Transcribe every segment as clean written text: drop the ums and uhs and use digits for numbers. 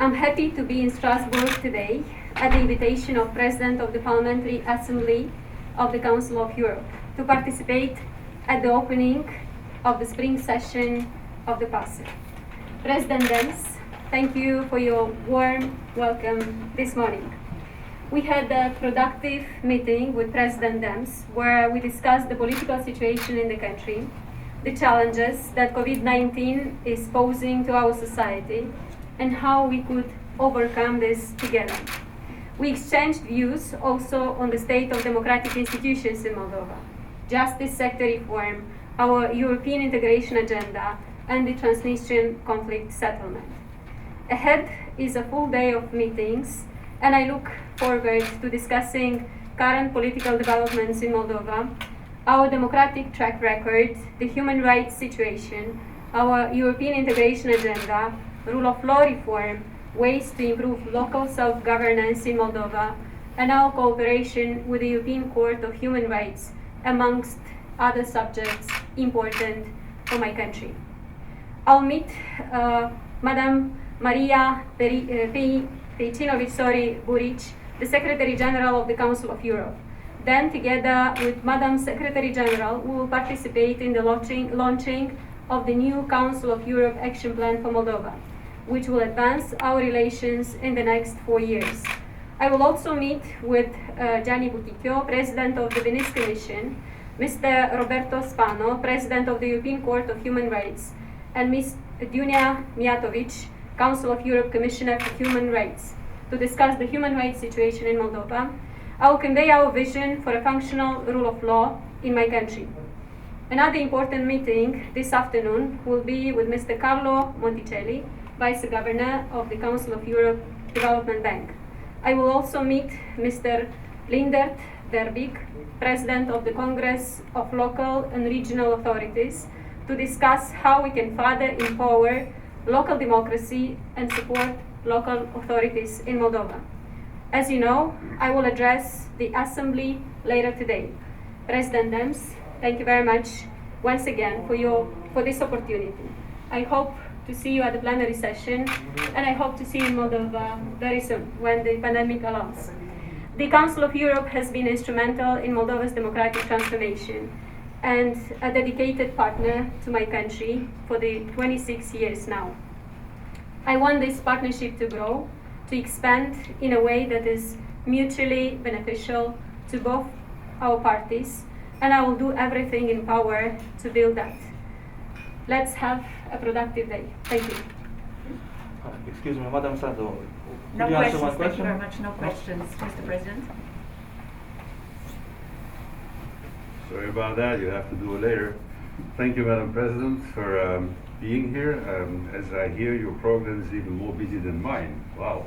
I'm happy to be in Strasbourg today at the invitation of President of the Parliamentary Assembly of the Council of Europe to participate at the opening of the spring session of the PACE. President Daems, thank you for your warm welcome this morning. We had a productive meeting with President Daems where we discussed the political situation in the country, the challenges that COVID-19 is posing to our society, and how we could overcome this together. We exchanged views also on the state of democratic institutions in Moldova, justice sector reform, our European integration agenda, and the Transnistrian conflict settlement. Ahead is a full day of meetings, and I look forward to discussing current political developments in Moldova, our democratic track record, the human rights situation, our European integration agenda, rule of law reform, ways to improve local self-governance in Moldova, and our cooperation with the European Court of Human Rights, amongst other subjects important for my country. I'll meet Madam Maria Buric, the Secretary General of the Council of Europe. Then, together with Madam Secretary General, we will participate in the launching of the new Council of Europe Action Plan for Moldova, which will advance our relations in the next 4 years. I will also meet with Gianni Buticchio, President of the Venice Commission, Mr. Roberto Spano, President of the European Court of Human Rights, and Ms. Dunia Mijatovic, Council of Europe Commissioner for Human Rights, to discuss the human rights situation in Moldova. I will convey our vision for a functional rule of law in my country. Another important meeting this afternoon will be with Mr. Carlo Monticelli, Vice Governor of the Council of Europe Development Bank. I will also meet Mr. Lindert Verbik, President of the Congress of Local and Regional Authorities, to discuss how we can further empower local democracy and support local authorities in Moldova. As you know, I will address the Assembly later today. President Daems, thank you very much once again for this opportunity. I hope to see you at the plenary session, and I hope to see you in Moldova very soon, when the pandemic allows. The Council of Europe has been instrumental in Moldova's democratic transformation and a dedicated partner to my country for the 26 years now. I want this partnership to grow, to expand in a way that is mutually beneficial to both our parties, and I will do everything in power to build that. Let's have a productive day. Thank you. Excuse me, Madam Sandu. No Could you answer questions, my thank you question? very much. No questions, Mr. President. Sorry about that, you have to do it later. Thank you, Madam President, for being here. As I hear, your program is even more busy than mine. Wow.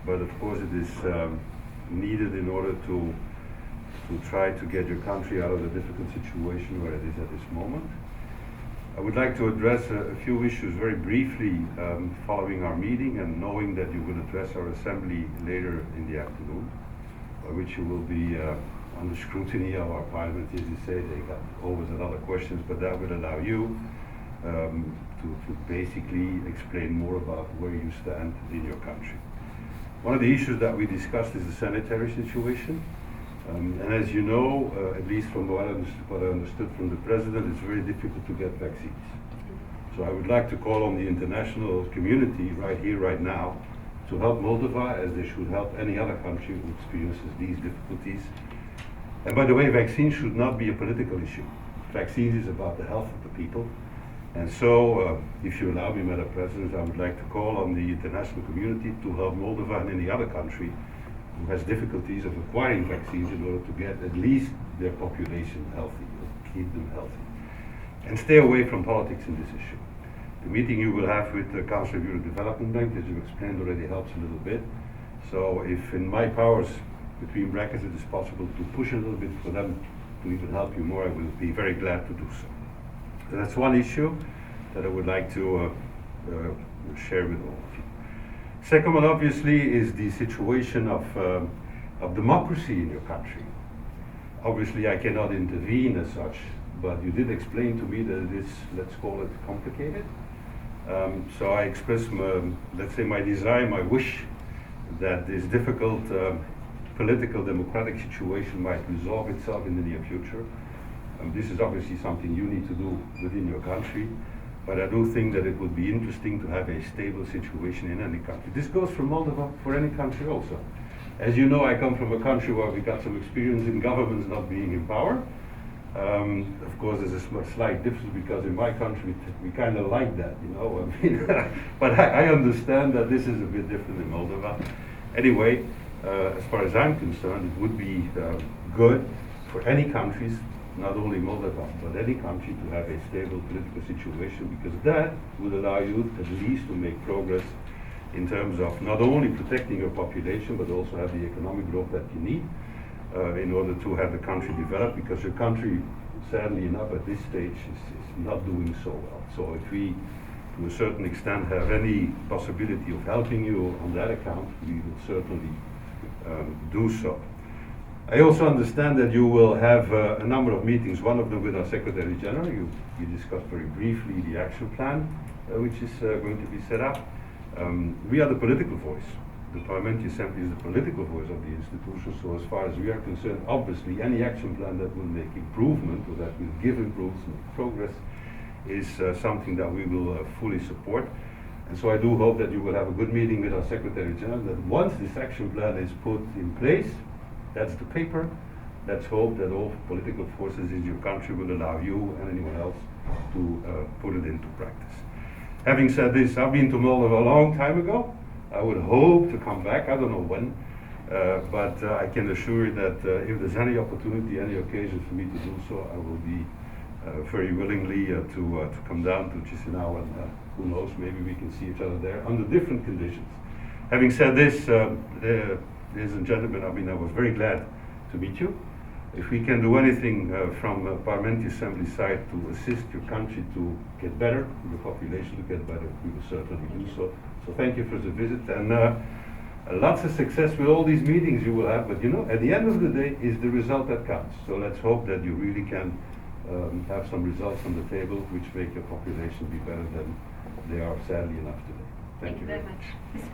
But of course it is needed in order to try to get your country out of the difficult situation where it is at this moment. I would like to address a few issues very briefly following our meeting, and knowing that you will address our assembly later in the afternoon, by which you will be under scrutiny of our parliament. As you say, they got always a lot of questions, but that will allow you to basically explain more about where you stand in your country. One of the issues that we discussed is the sanitary situation. And as you know, at least from what I understood from the President, it's very difficult to get vaccines. So I would like to call on the international community right here, right now, to help Moldova as they should help any other country who experiences these difficulties. And by the way, vaccines should not be a political issue. Vaccines is about the health of the people. And so, if you allow me, Madam President, I would like to call on the international community to help Moldova and any other country who has difficulties of acquiring vaccines in order to get at least their population healthy, or keep them healthy. And stay away from politics in this issue. The meeting you will have with the Council of Europe Development Bank, as you explained already, helps a little bit. So if in my powers, between brackets, it is possible to push a little bit for them to even help you more, I will be very glad to do so. So that's one issue that I would like to share with all of you. Second one, obviously, is the situation of democracy in your country. Obviously, I cannot intervene as such, but you did explain to me that it is, let's call it, complicated. So I express, let's say, my desire, my wish that this difficult political democratic situation might resolve itself in the near future. This is obviously something you need to do within your country, but I do think that it would be interesting to have a stable situation in any country. This goes for Moldova, for any country also. As you know, I come from a country where we got some experience in governments not being in power. Of course, there's a slight difference because in my country we kind of like that, you know. I mean, but I understand that this is a bit different in Moldova. Anyway, as far as I'm concerned, it would be good for any countries, not only Moldova, but any country to have a stable political situation, because that would allow you at least to make progress in terms of not only protecting your population, but also have the economic growth that you need in order to have the country develop, because your country, sadly enough, at this stage is not doing so well. So if we, to a certain extent, have any possibility of helping you on that account, we will certainly do so. I also understand that you will have a number of meetings, one of them with our Secretary General. You discussed very briefly the action plan, which is going to be set up. We are the political voice. The Parliamentary Assembly is the political voice of the institution, so as far as we are concerned, obviously any action plan that will make improvement or that will give improvement, progress, is something that we will fully support. And so I do hope that you will have a good meeting with our Secretary General, that once this action plan is put in place, that's the paper, let's hope that all political forces in your country will allow you and anyone else to put it into practice. Having said this, I've been to Moldova a long time ago. I would hope to come back, I don't know when, but I can assure you that if there's any opportunity, any occasion for me to do so, I will be very willingly to come down to Chisinau, and who knows, maybe we can see each other there under different conditions. Having said this, ladies and gentlemen, I mean, I was very glad to meet you. If we can do anything from Parliamentary Assembly side to assist your country to get better, your population to get better, we will certainly do so. So thank you for the visit, and lots of success with all these meetings you will have. But you know, at the end of the day, is the result that counts. So let's hope that you really can have some results on the table which make your population be better than they are, sadly enough, today. Thank you very much.